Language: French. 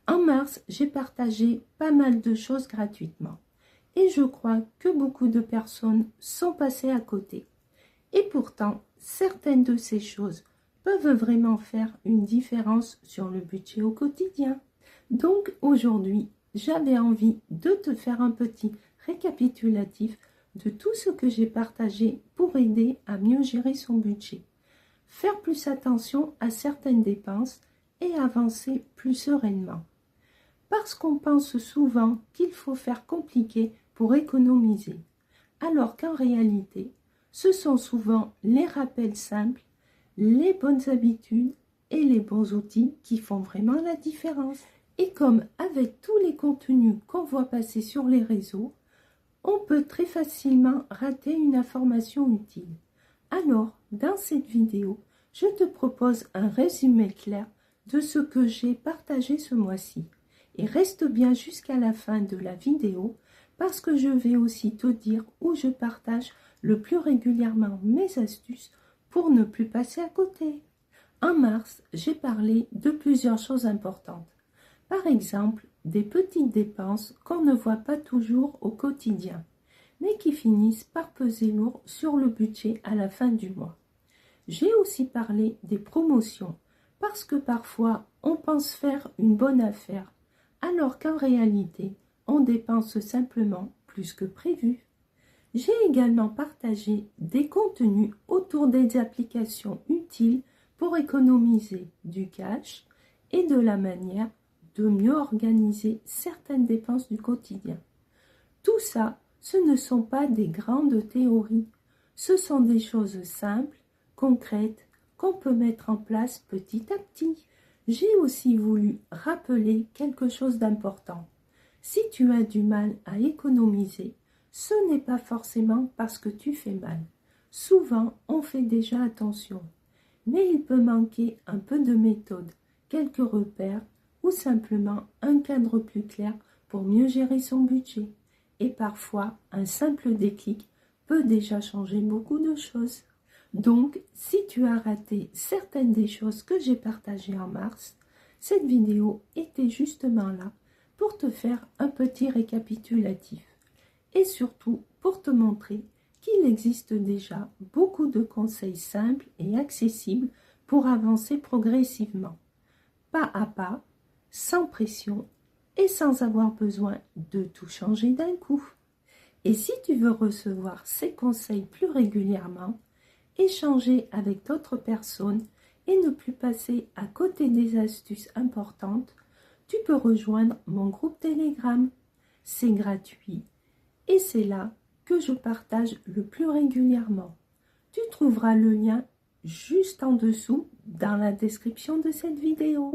En mars, j'ai partagé pas mal de choses gratuitement et je crois que beaucoup de personnes sont passées à côté. Et pourtant, certaines de ces choses peuvent vraiment faire une différence sur le budget au quotidien. Donc aujourd'hui, j'avais envie de te faire un petit récapitulatif de tout ce que j'ai partagé pour aider à mieux gérer son budget, faire plus attention à certaines dépenses et avancer plus sereinement. Parce qu'on pense souvent qu'il faut faire compliqué pour économiser, alors qu'en réalité, ce sont souvent les rappels simples, les bonnes habitudes et les bons outils qui font vraiment la différence. Et comme avec tous les contenus qu'on voit passer sur les réseaux, on peut très facilement rater une information utile. Alors, dans cette vidéo, je te propose un résumé clair de ce que j'ai partagé ce mois-ci. Et reste bien jusqu'à la fin de la vidéo parce que je vais aussi te dire où je partage le plus régulièrement mes astuces pour ne plus passer à côté. En mars, j'ai parlé de plusieurs choses importantes. Par exemple, des petites dépenses qu'on ne voit pas toujours au quotidien, mais qui finissent par peser lourd sur le budget à la fin du mois. J'ai aussi parlé des promotions, parce que parfois on pense faire une bonne affaire, alors qu'en réalité, on dépense simplement plus que prévu. J'ai également partagé des contenus autour des applications utiles pour économiser du cash et de la manière de mieux organiser certaines dépenses du quotidien. Tout ça, ce ne sont pas des grandes théories, ce sont des choses simples, concrètes, qu'on peut mettre en place petit à petit. J'ai aussi voulu rappeler quelque chose d'important. Si tu as du mal à économiser, ce n'est pas forcément parce que tu fais mal. Souvent, on fait déjà attention. Mais il peut manquer un peu de méthode, quelques repères ou simplement un cadre plus clair pour mieux gérer son budget. Et parfois, un simple déclic peut déjà changer beaucoup de choses. Donc, si tu as raté certaines des choses que j'ai partagées en mars, cette vidéo était justement là pour te faire un petit récapitulatif et surtout pour te montrer qu'il existe déjà beaucoup de conseils simples et accessibles pour avancer progressivement, pas à pas, sans pression et sans avoir besoin de tout changer d'un coup. Et si tu veux recevoir ces conseils plus régulièrement, échanger avec d'autres personnes et ne plus passer à côté des astuces importantes, tu peux rejoindre mon groupe Telegram. C'est gratuit et c'est là que je partage le plus régulièrement. Tu trouveras le lien juste en dessous dans la description de cette vidéo.